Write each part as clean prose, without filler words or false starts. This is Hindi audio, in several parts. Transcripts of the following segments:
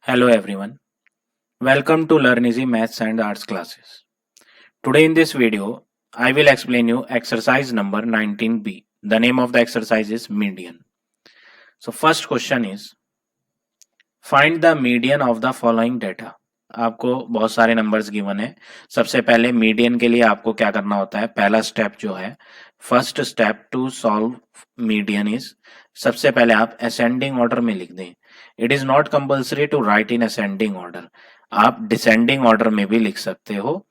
Hello everyone. Welcome to Learn Easy Maths and Arts classes. Today in this video, I will explain you exercise number 19b. The name of the exercise is median. So first question is find the median of the following data. आपको बहुत सारे नंबर्स गिवन है. सबसे पहले मीडियन के लिए आपको क्या करना होता है. पहला स्टेप जो है first step to solve median is सबसे पहले आप असेंडिंग ऑर्डर में लिख दें. It is not compulsory to write in ascending order. आप डिसेंडिंग ऑर्डर में भी लिख सकते हो.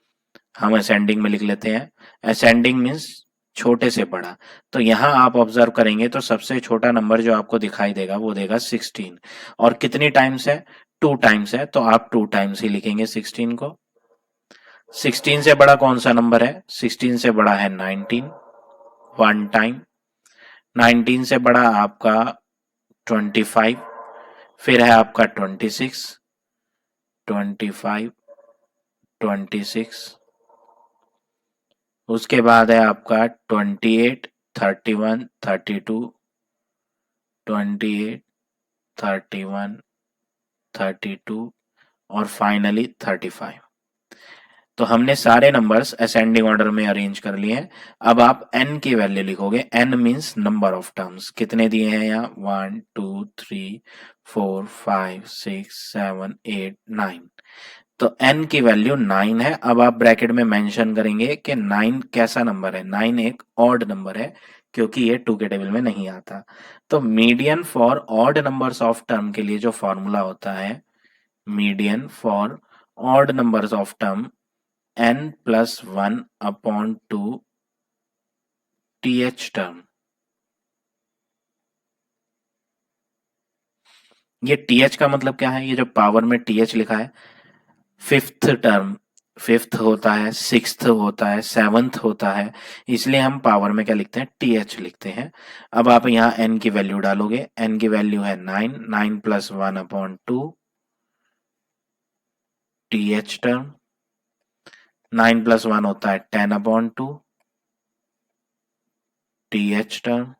हम असेंडिंग में लिख लेते हैं. असेंडिंग मीन्स छोटे से बड़ा. तो यहां आप ऑब्जर्व करेंगे तो सबसे छोटा नंबर जो आपको दिखाई देगा वो देगा 16. और कितनी टाइम्स है. 2 टाइम्स है तो आप 2 टाइम्स ही लिखेंगे 16 को. 16 से बड़ा कौन सा नंबर है. 16 से बड़ा है 19. 1 टाइम. 19 से बड़ा आपका 25. फिर है आपका 26. 25 26. उसके बाद है आपका 28 31 32. 28 31 32 और फाइनली 35. तो हमने सारे नंबर्स असेंडिंग ऑर्डर में अरेंज कर लिए हैं. अब आप n की वैल्यू लिखोगे. n means number of terms. कितने दिए हैं यहाँ 1 2 3 4 5 6 7 8 9. तो n की वैल्यू 9 है. अब आप ब्रैकेट में मेंशन करेंगे कि 9 कैसा नंबर है. 9 एक ऑड नंबर है क्योंकि ये 2 के टेबल में नहीं आता. तो median for odd numbers of term के लिए जो फॉर्मूला होता है median for odd numbers of term n plus 1 upon 2 th term. ये th का मतलब क्या है. ये जो पावर में th लिखा है फिफ्थ टर्म. फिफ्थ होता है, सिक्स्थ होता है, सेवंथ होता है. इसलिए हम पावर में क्या लिखते हैं th लिखते हैं. अब आप यहाँ n की वैल्यू डालोगे. n की वैल्यू है 9. 9 plus 1 upon 2 th term. 9 plus 1 होता है 10 अपॉन 2 th टर्म.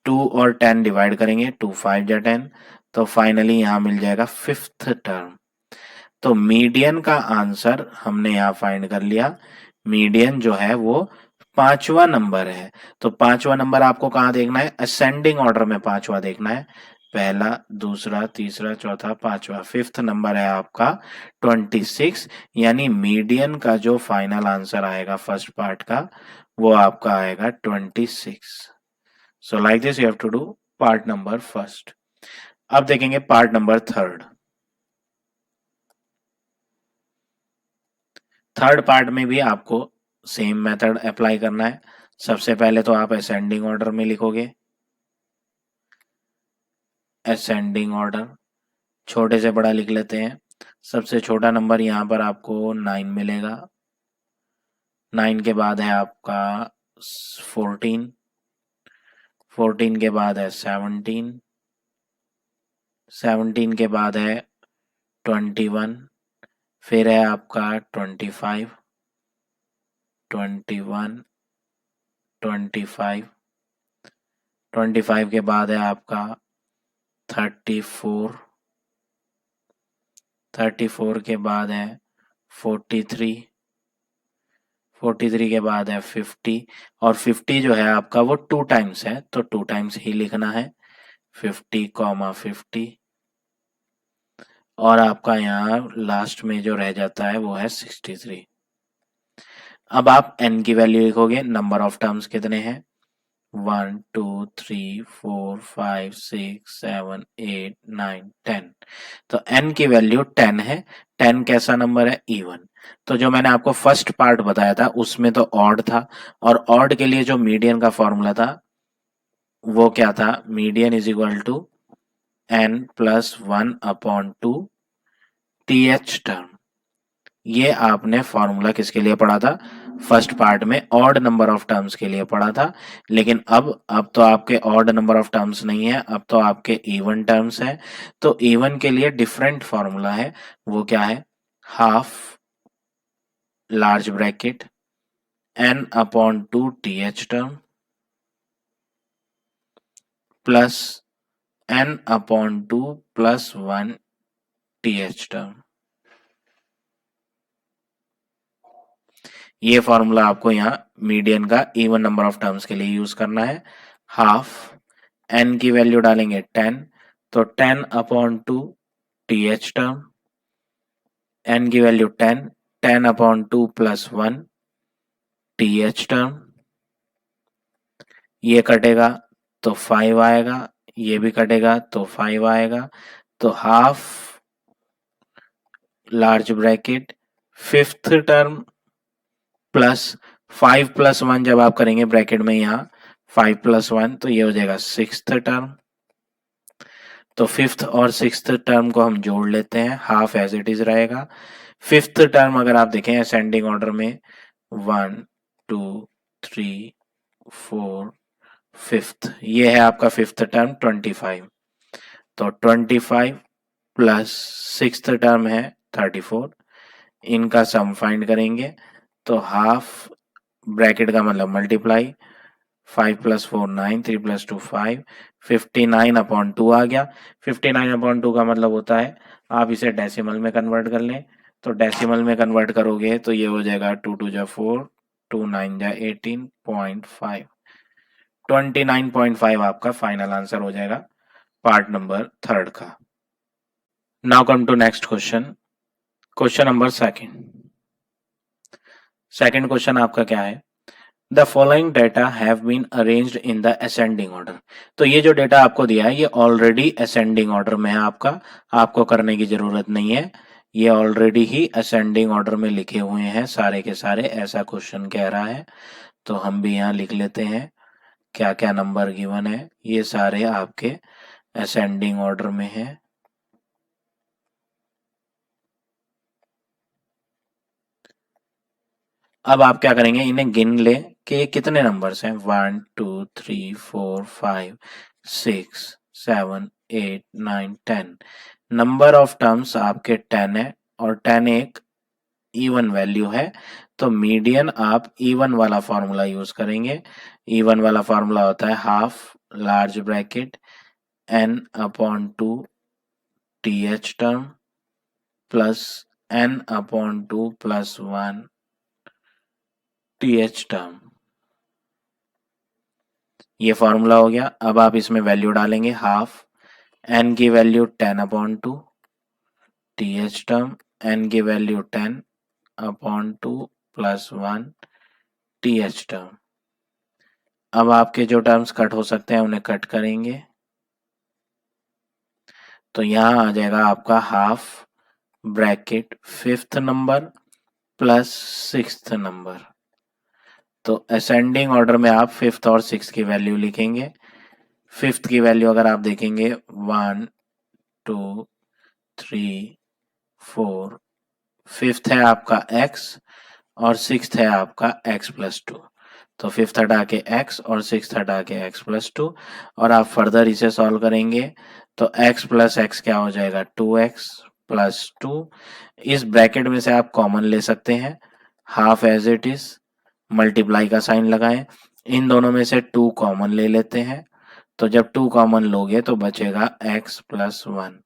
2 और 10 डिवाइड करेंगे. 2 5 जा 10. तो फाइनली यहां मिल जाएगा फिफ्थ टर्म. तो मीडियन का आंसर हमने यहां फाइंड कर लिया. मीडियन जो है वो पांचवा नंबर है. तो पांचवा नंबर आपको कहां देखना है. असेंडिंग ऑर्डर में पांचवा देखना है. पहला दूसरा तीसरा चौथा पांचवा. फिफ्थ नंबर है आपका 26. यानी मीडियन का जो फाइनल आंसर आएगा फर्स्ट पार्ट का वो आपका आएगा 26. So like this you have to do part number first. अब देखेंगे part number third. Third part में भी आपको सेम मेथड अप्लाई करना है. सबसे पहले तो आप असेंडिंग ऑर्डर में लिखोगे. असेंडिंग ऑर्डर छोटे से बड़ा लिख लेते हैं. सबसे छोटा नंबर यहां पर आपको 9 मिलेगा. 9 के बाद है आपका 14. 14 के बाद है 17. 17 के बाद है 21. फिर है आपका 25. 21 25. 25 के बाद है आपका 34. 34 के बाद है 43. 43 के बाद है 50. और 50 जो है आपका वो 2 टाइम्स है तो 2 टाइम्स ही लिखना है. 50, 50. और आपका यहाँ लास्ट में जो रह जाता है वो है 63. अब आप n की वैल्यू लिखोगे. नंबर ऑफ टर्म्स कितने हैं 1 2 3 4 5 6 7 8 9 10. तो n की वैल्यू 10 है. 10 कैसा नंबर है इवन. तो जो मैंने आपको फर्स्ट पार्ट बताया था उसमें तो ऑड था. और ऑड के लिए जो मीडियन का फॉर्मूला था वो क्या था. Median is equal to n plus 1 upon 2 th term. ये आपने फॉर्मूला किसके लिए पढ़ा था. फर्स्ट पार्ट में ऑड नंबर ऑफ टर्म्स के लिए पढ़ा था. लेकिन अब तो आपके ऑड नंबर ऑफ टर्म्स नहीं है. अब तो आपके इवन टर्म्स है. तो इवन के लिए डिफरेंट फॉर्मूला है. वो क्या है half large bracket n upon 2 th term plus n upon 2 plus 1 th term. ये फॉर्मूला आपको यहाँ मीडियन का इवन नंबर ऑफ टर्म्स के लिए यूज करना है। हाफ n की वैल्यू डालेंगे 10, तो 10 अपॉन 2 th टर्म, n की value 10, 10 upon 2 plus 1 th term. ये कटेगा तो 5 आएगा, ये भी कटेगा तो 5 आएगा, तो half large bracket fifth term plus 5 plus 1 जब आप करेंगे ब्रैकेट में यहाँ 5 प्लस 1, तो ये हो जाएगा सिक्स्थ टर्म। तो फिफ्थ और सिक्स्थ टर्म को हम जोड़ लेते हैं, हाफ एज इट इज रहेगा। फिफ्थ टर्म अगर आप देखें असेंडिंग ऑर्डर में 1 2 3 4 फिफ्थ, ये है आपका फिफ्थ टर्म 25। तो 25 प्लस सिक्स्थ टर्म है 34, इनका सम फाइंड करेंगे तो हाफ ब्रैकेट का मतलब मल्टीप्लाई 5 प्लस 4 9, 3 प्लस 2 5, 59 अपॉन 2 आ गया। 59 अपॉन 2 का मतलब होता है आप इसे डेसिमल में कन्वर्ट कर लें, तो डेसिमल में कन्वर्ट करोगे तो ये हो जाएगा 2 2 जा 4, 2 9 जा 18.5, 29.5 आपका फाइनल आंसर हो जाएगा पार्ट नंबर थर्ड का। Now come to next question, question number second. Second question आपका क्या है, the following data have been arranged in the ascending order. तो ये जो डेटा आपको दिया है ये ऑलरेडी असेंडिंग ऑर्डर में है, आपको करने की जरूरत नहीं है, ये ऑलरेडी ही असेंडिंग ऑर्डर में लिखे हुए हैं सारे के सारे, ऐसा क्वेश्चन कह रहा है। तो हम भी यहाँ लिख लेते हैं क्या क्या नंबर गिवन है, ये सारे आपके असेंडिंग ऑर्डर में है। अब आप क्या करेंगे, इन्हें गिन ले कि कितने नंबर्स हैं, 1 2 3 4 5 6 7 8 9 10। नंबर ऑफ टर्म्स आपके 10 है और 10 एक इवन वैल्यू है, तो मीडियन आप इवन वाला फॉर्मूला यूज करेंगे। इवन वाला फॉर्मूला होता है half large bracket n upon 2 th term plus n upon 2 plus 1 th term. ये फॉर्मूला हो गया। अब आप इसमें वैल्यू डालेंगे, हाफ n की value 10 upon 2 th term, n की value 10 upon 2 plus 1 th term. अब आपके जो टर्म्स कट हो सकते हैं उन्हें कट करेंगे, तो यहां आ जाएगा आपका half bracket fifth number plus sixth number. तो असेंडिंग ऑर्डर में आप फिफ्थ और सिक्स की वैल्यू लिखेंगे। फिफ्थ की वैल्यू अगर आप देखेंगे 1 2 3 4, फिफ्थ है आपका x और सिक्स्थ है आपका x प्लस 2, तो फिफ्थ हटा के x और सिक्स्थ हटा के x प्लस 2, और आप फर्दर इसे सॉल्व करेंगे तो x प्लस x क्या हो जाएगा 2x प्लस 2। इस ब्रैकेट में से आप कॉमन ले सकते हैं, half as it is, multiply का साइन लगाएं, इन दोनों में से 2 कॉमन ले लेते हैं, तो जब 2 कॉमन लोगे तो बचेगा x प्लस 1,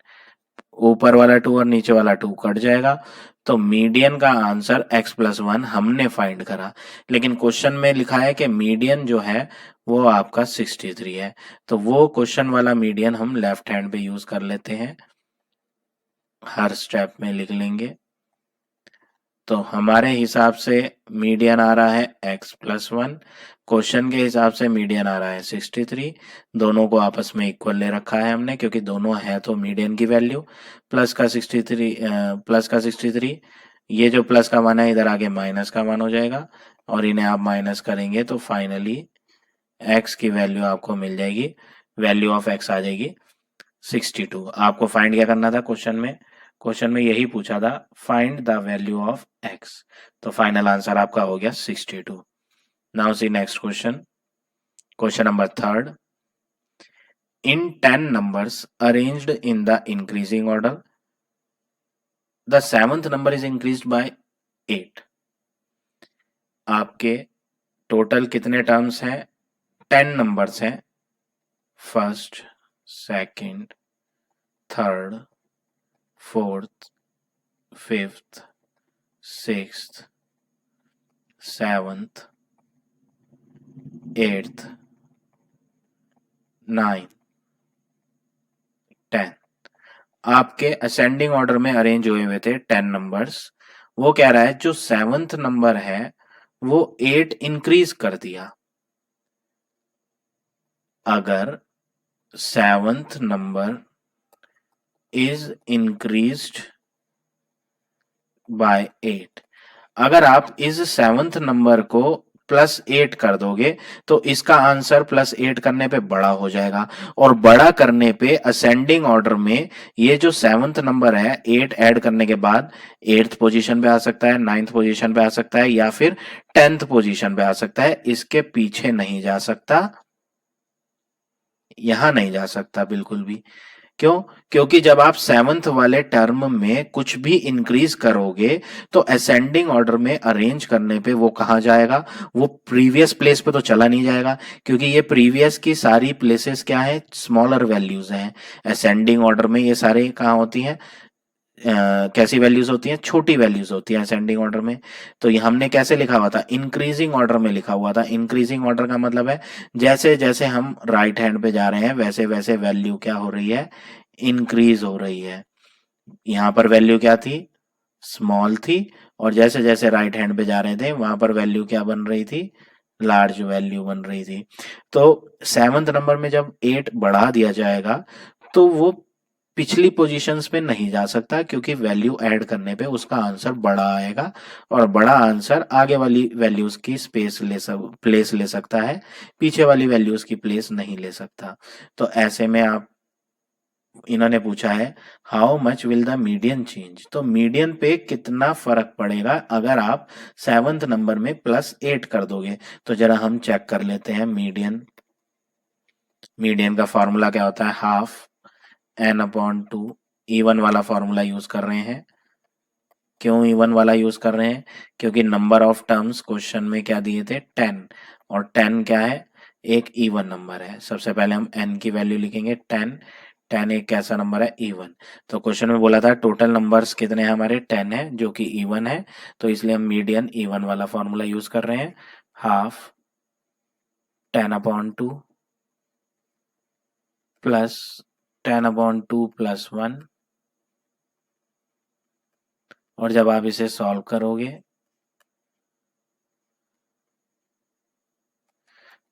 ऊपर वाला 2 और नीचे वाला 2 कट जाएगा, तो मीडियन का आंसर x प्लस 1 हमने फाइंड करा। लेकिन क्वेश्चन में लिखा है कि मीडियन जो है वो आपका 63 है, तो वो क्वेश्चन वाला मीडियन हम लेफ्ट हैंड पे यूज कर लेते हैं, हर स्टेप में लिख लेंगे। तो हमारे हिसाब से मीडियन आ रहा है x प्लस 1, क्वेश्चन के हिसाब से मीडियन आ रहा है 63। दोनों को आपस में इक्वल ले रखा है हमने क्योंकि दोनों है तो मीडियन की वैल्यू प्लस का 63, ये जो प्लस का मान है इधर आगे माइनस का मान हो जाएगा, और इन्हें आप माइनस करेंगे तो फाइनली x की वैल्यू आपको मिल जाएगी, वैल्यू ऑफ x आ जाएगी 62। आपको फाइंड क्या करना था, क्वेश्चन में यही पूछा था, find the value of x, तो फाइनल आंसर आपका हो गया 62। Now see next question, question number third. In 10 numbers arranged in the increasing order, the seventh number is increased by 8। आपके टोटल कितने टर्म्स हैं, 10 नंबर्स हैं, first second, third, fourth, fifth, sixth, seventh, eighth, ninth, 10 आपके असेंडिंग ऑर्डर में अरेंज हुए हुए थे 10 नंबर्स। वो कह रहा है जो 7th नंबर है वो 8 इंक्रीज कर दिया। अगर 7th number is increased by 8, अगर आप इस 7th नंबर को +8 कर दोगे तो इसका आंसर +8 करने पे बड़ा हो जाएगा, और बड़ा करने पे असेंडिंग ऑर्डर में ये जो 7th नंबर है 8 ऐड करने के बाद 8th पोजीशन पे आ सकता है, 9th पोजीशन पे आ सकता है, या फिर 10th पोजीशन पे आ सकता है। इसके पीछे नहीं जा सकता, यहां नहीं जा सकता बिल्कुल भी। क्यों? क्योंकि जब आप 7th वाले टर्म में कुछ भी इंक्रीज करोगे तो असेंडिंग ऑर्डर में अरेंज करने पे वो कहां जाएगा? वो प्रीवियस प्लेस पे तो चला नहीं जाएगा, क्योंकि ये प्रीवियस की सारी प्लेसेस क्या है? स्मॉलर वैल्यूज हैं। असेंडिंग ऑर्डर में ये सारे कहाँ होती हैं? कैसी वैल्यूज होती हैं? छोटी वैल्यूज होती हैं असेंडिंग ऑर्डर में। तो ये हमने कैसे लिखा हुआ था? इंक्रीजिंग ऑर्डर में लिखा हुआ था। इंक्रीजिंग ऑर्डर का मतलब है जैसे जैसे हम राइट हैंड पे जा रहे हैं वैसे वैसे वैल्यू क्या हो रही है? इंक्रीज हो रही है। यहाँ पर वैल्यू क्या थी? स्मॉल थी, और जैसे जैसे राइट हैंड पे जा रहे थे वहां पर वैल्यू क्या बन रही थी? लार्ज वैल्यू बन रही थी। तो 7th नंबर में जब 8 बढ़ा दिया जाएगा तो वो पिछली पोजीशंस पे नहीं जा सकता, क्योंकि वैल्यू ऐड करने पे उसका आंसर बड़ा आएगा, और बड़ा आंसर आगे वाली वैल्यूज की प्लेस ले सकता है, पीछे वाली वैल्यूज की प्लेस नहीं ले सकता। तो ऐसे में आप, इन्होंने पूछा है how much will the median change, तो मीडियन पे कितना फर्क पड़ेगा अगर आप 7th नंबर में +8 कर दोगे। तो जरा हम चेक कर लेते हैं मीडियन। मीडियन का फॉर्मूला क्या होता है? Half n/2। इवन वाला फॉर्मूला यूज कर रहे हैं। क्यों इवन वाला यूज कर रहे हैं? क्योंकि नंबर ऑफ टर्म्स क्वेश्चन में क्या दिए थे? 10, और 10 क्या है? एक इवन नंबर है। सबसे पहले हम n की वैल्यू लिखेंगे 10। 10 एक कैसा नंबर है? इवन। तो क्वेश्चन में बोला था टोटल नंबर्स कितने हैं हमारे? 10 है, जो कि इवन है। तो इसलिए हम मीडियन इवन वाला फॉर्मूला यूज कर रहे हैं। हाफ 10/2 प्लस 10/2 प्लस 1, और जब आप इसे सॉल्व करोगे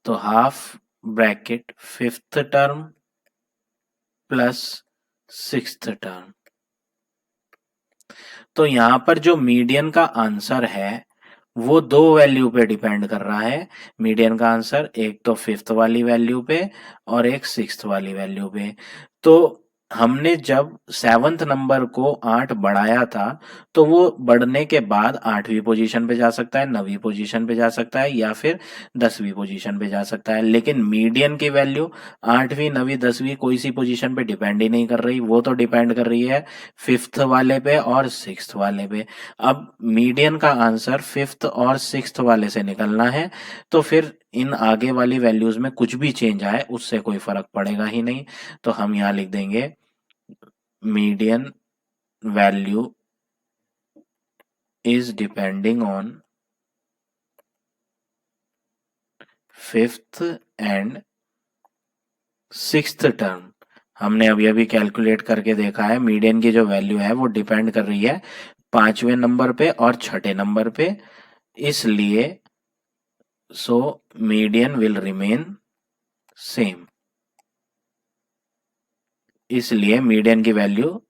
तो half bracket 5th term plus 6th term. तो यहां पर जो मीडियन का आंसर है वो दो वैल्यू पे डिपेंड कर रहा है। मीडियन का आंसर एक तो 5th वाली वैल्यू पे और एक 6th वाली वैल्यू पे। तो हमने जब 7th नंबर को 8 बढ़ाया था तो वो बढ़ने के बाद 8वीं पोजीशन पे जा सकता है, 9वीं पोजीशन पे जा सकता है, या फिर 10वीं पोजीशन पे जा सकता है। लेकिन मीडियन की वैल्यू 8वीं, 9वीं, 10वीं कोई सी पोजीशन पे डिपेंड ही नहीं कर रही, वो तो डिपेंड कर रही है 5th वाले पे और 6th वाले पे। अब मीडियन का आंसर 5th और 6th वाले से निकलना है, तो फिर इन आगे वाली वैल्यूज में कुछ भी चेंज आए उससे कोई फर्क पड़ेगा ही नहीं। तो हम यहाँ लिख देंगे median value is depending on 5th and 6th term. हमने अभी अभी कैलकुलेट करके देखा है मीडियन की जो वैल्यू है वो डिपेंड कर रही है 5वें नंबर पे और 6ठे नंबर पे, इसलिए so median will remain same. इसलिए मीडियन की वैल्यू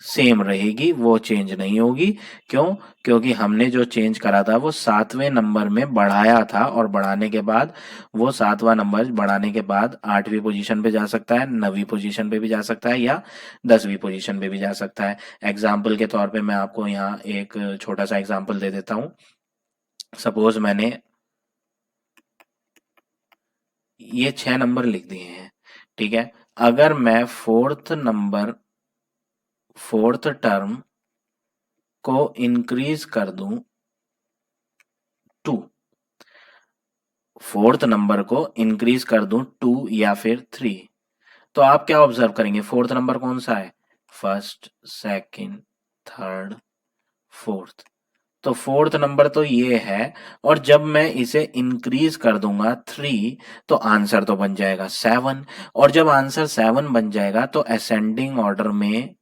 सेम रहेगी, वो चेंज नहीं होगी। क्यों? क्योंकि हमने जो चेंज करा था वो 7वें नंबर में बढ़ाया था, और बढ़ाने के बाद वो 7वां नंबर बढ़ाने के बाद 8वीं पोजीशन पे जा सकता है, 9वीं पोजीशन पे भी जा सकता है, या 10वीं पोजीशन पे भी जा सकता है। एग्जाम्पल के तौर पे मैं आपको यहाँ एक छोटा सा एग्जाम्पल दे देता हूँ। सपोज मैंने ये 6 नंबर लिख दिए हैं, ठीक है। अगर मैं फोर्थ टर्म को इंक्रीज कर दूं 2, फोर्थ नंबर को इंक्रीज कर दूं 2 या फिर 3, तो आप क्या ऑब्जर्व करेंगे, फोर्थ नंबर कौन सा है, फर्स्ट, सेकंड, थर्ड, फोर्थ। तो फोर्थ नंबर तो ये है, और जब मैं इसे इंक्रीज कर दूंगा 3 तो आंसर तो बन जाएगा 7, और जब आंसर 7 बन जाएगा तो असेंडिंग ऑर्डर में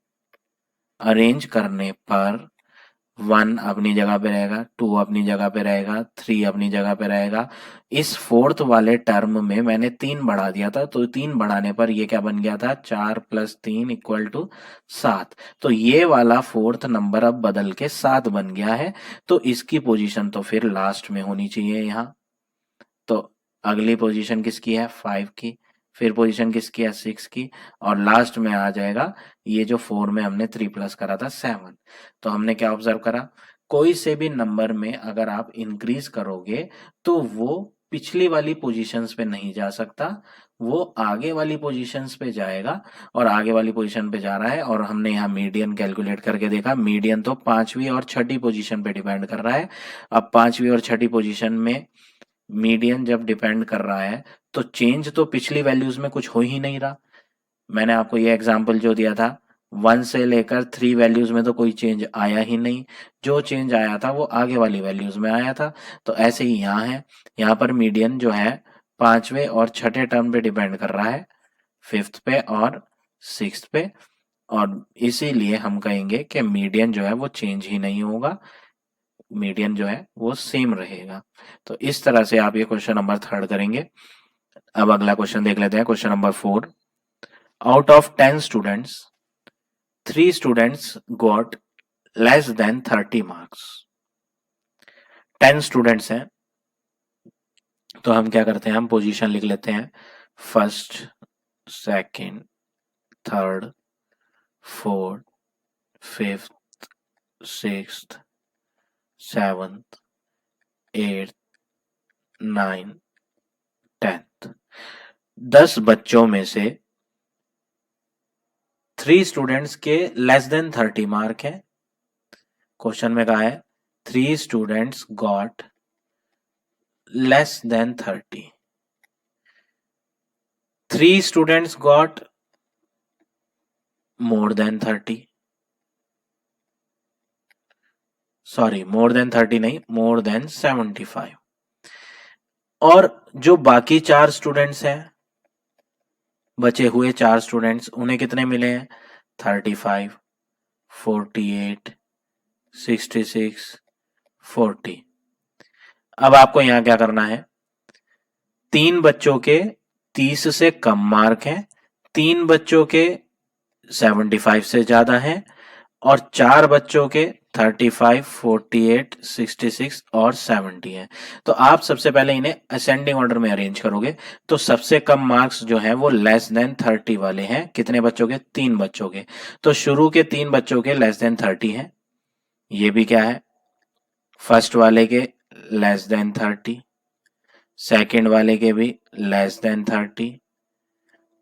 अरेंज करने पर 1 अपनी जगह पे रहेगा, 2 अपनी जगह पे रहेगा, 3 अपनी जगह पे रहेगा। इस फोर्थ वाले टर्म में मैंने 3 बढ़ा दिया था, तो 3 बढ़ाने पर ये क्या बन गया था, 4 + 3 = 7। तो ये वाला फोर्थ नंबर अब बदल के 7 बन गया है। तो इसकी पोजीशन तो फिर लास्ट में होनी चाहिए यहाँ। तो अगली पोजीशन किसकी है, 5 की, फिर पोजीशन किसकी है, 6 की, और लास्ट में आ जाएगा ये जो 4 में हमने 3 प्लस करा था, 7। तो हमने क्या ऑब्जर्व करा, कोई से भी नंबर में अगर आप इंक्रीज करोगे तो वो पिछली वाली पोजीशंस पे नहीं जा सकता, वो आगे वाली पोजीशंस पे जाएगा, और आगे वाली पोजीशन पे जा रहा है। और हमने यहाँ मीडियन कैलकुलेट करके देखा, मीडियन तो 5वीं और 6ठी पोजीशन पे डिपेंड कर रहा है। अब 5वीं और 6ठी पोजीशन में मीडियन जब डिपेंड कर रहा है तो चेंज तो पिछली वैल्यूज में कुछ हो ही नहीं रहा। मैंने आपको ये एग्जांपल जो दिया था, 1 से लेकर 3 वैल्यूज में तो कोई चेंज आया ही नहीं, जो चेंज आया था वो आगे वाली वैल्यूज में आया था। तो ऐसे ही यहाँ है, यहाँ पर मीडियन जो है 5वें और 6ठे टर्म पे डिपेंड कर रहा है, 5th पे और 6th पे, और इसीलिए हम कहेंगे कि मीडियन जो है वो चेंज ही नहीं होगा, मीडियन जो है वो सेम रहेगा। तो इस तरह से आप ये क्वेश्चन नंबर 3 करेंगे। अब अगला क्वेश्चन देख लेते हैं, question number 4। Out of 10 students 3 students got less than 30 marks. 10 students हैं, तो हम क्या करते हैं, हम पोजीशन लिख लेते हैं, first, second, third, fourth, fifth, sixth, seventh, eighth, 9, 10th। 10 बच्चों में से 3 स्टूडेंट्स के लेस देन 30 मार्क है। क्वेश्चन में कहा है 3 students got less than 30, 3 students got more than 30, sorry more than 30 नहीं, मोर देन 75। और जो बाकी 4 स्टूडेंट्स हैं, बचे हुए 4 स्टूडेंट्स, उन्हें कितने मिले हैं, 35, 48, 66, 40। अब आपको यहां क्या करना है, 3 बच्चों के 30 से कम मार्क हैं, 3 बच्चों के 75 से ज्यादा हैं, और 4 बच्चों के 35, 48, 66 और 70 हैं। तो आप सबसे पहले इन्हें असेंडिंग ऑर्डर में अरेंज करोगे। तो सबसे कम मार्क्स जो हैं वो लेस देन 30 वाले हैं, कितने बच्चों के, 3 बच्चों के। तो शुरू के 3 बच्चों के लेस देन 30 हैं, ये भी क्या है, फर्स्ट वाले के लेस देन 30, सेकंड वाले के भी लेस देन 30,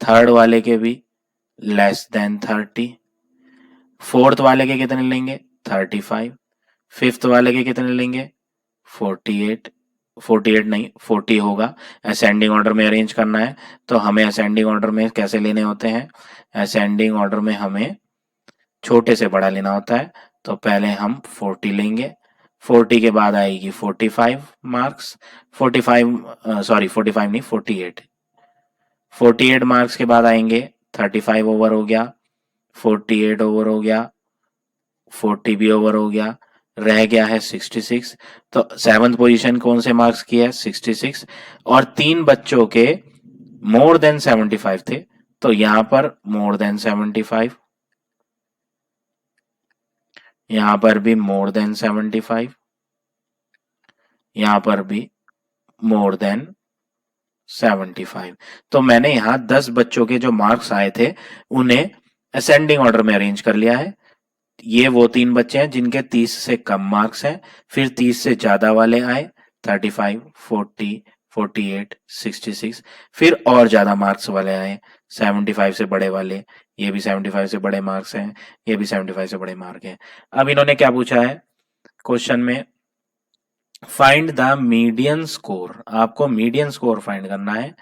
थर्ड वाले के भी लेस देन 30, फोर्थ वाले के कितने लेंगे, 35, फिफ्थ वाले के कितने लेंगे, 48, 48 नहीं 40 होगा। असेंडिंग ऑर्डर में अरेंज करना है, तो हमें असेंडिंग ऑर्डर में कैसे लेने होते हैं, असेंडिंग ऑर्डर में हमें छोटे से बड़ा लेना होता है। तो पहले हम 40 लेंगे, 40 के बाद आएगी 45 मार्क्स, 45 सॉरी 45 नहीं 48, 48 मार्क्स के बाद आएंगे 35 ओवर हो गया, 48 ओवर हो गया, 40 भी ओवर हो गया, रह गया है 66। तो 7th पोजीशन कौन से मार्क्स की है, 66, और 3 बच्चों के मोर देन 75 थे, तो यहां पर मोर देन 75, यहां पर भी मोर देन 75, यहां पर भी मोर देन 75। तो मैंने यहां 10 बच्चों के जो मार्क्स आए थे उन्हें असेंडिंग ऑर्डर में अरेंज कर लिया है। ये वो 3 बच्चे हैं जिनके 30 से कम मार्क्स हैं, फिर 30 से ज्यादा वाले आए, 35, 40, 48, 66, फिर और ज्यादा मार्क्स वाले आए, 75 से बड़े वाले, ये भी 75 से बड़े मार्क्स हैं, ये भी 75 से बड़े मार्क हैं। अब इन्होंने क्या पूछा है क्वेश्चन में, फाइंड द मीडियन स्कोर, आपको मीडियन स्कोर फाइंड करना है।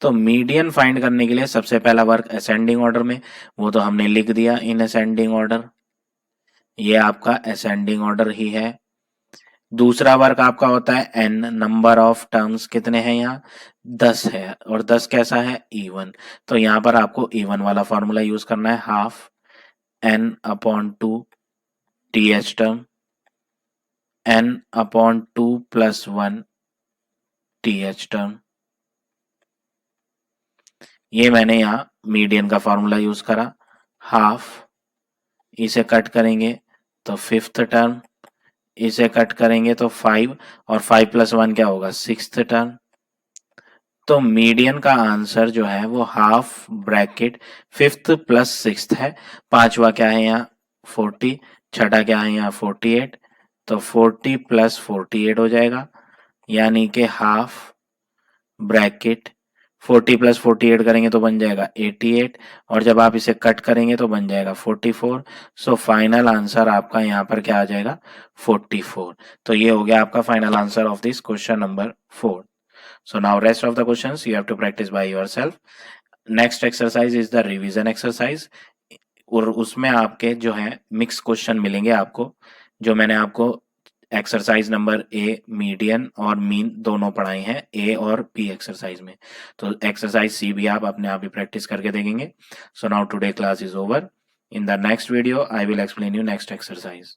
तो मीडियन फाइंड करने के लिए सबसे पहला वर्क असेंडिंग ऑर्डर में, वो तो हमने लिख दिया इन असेंडिंग ऑर्डर, ये आपका असेंडिंग ऑर्डर ही है। दूसरा वर्क आपका होता है एन, नंबर ऑफ टर्म्स कितने हैं यहाँ, 10 है, और 10 कैसा है, इवन। तो यहाँ पर आपको इवन वाला फॉर्मूला यूज करना है, half n upon 2 t h term, n upon 2 plus 1 t h term. ये मैंने यहाँ मीडियन का फॉर्मूला यूज करा, हाफ, इसे कट करेंगे तो फिफ्थ टर्म, इसे कट करेंगे तो 5, और 5 प्लस 1 क्या होगा, सिक्स्थ टर्म। तो मीडियन का आंसर जो है वो half bracket fifth plus sixth है। पांचवा क्या है यहाँ, 40, छठा क्या है यहाँ, 48, तो 40 प्लस 48 हो जाएगा, यानी कि हाफ ब्रैकेट 40 प्लस 48 करेंगे तो बन जाएगा 88, और जब आप इसे कट करेंगे तो बन जाएगा 44। सो फाइनल आंसर आपका यहाँ पर क्या आ जाएगा, 44। तो ये हो गया आपका final answer of this question number 4। So now rest of the questions you have to practice by yourself. Next exercise is the revision exercise, और उसमें आपके जो है मिक्स क्वेश्चन मिलेंगे आपको, जो मैंने आपको एक्सरसाइज नंबर ए, मीडियन और मीन दोनों पढ़ाए हैं ए और बी एक्सरसाइज में। तो एक्सरसाइज सी भी आप अपने आप ही प्रैक्टिस करके देखेंगे। So now today class is over. In the next video I will explain you next exercise.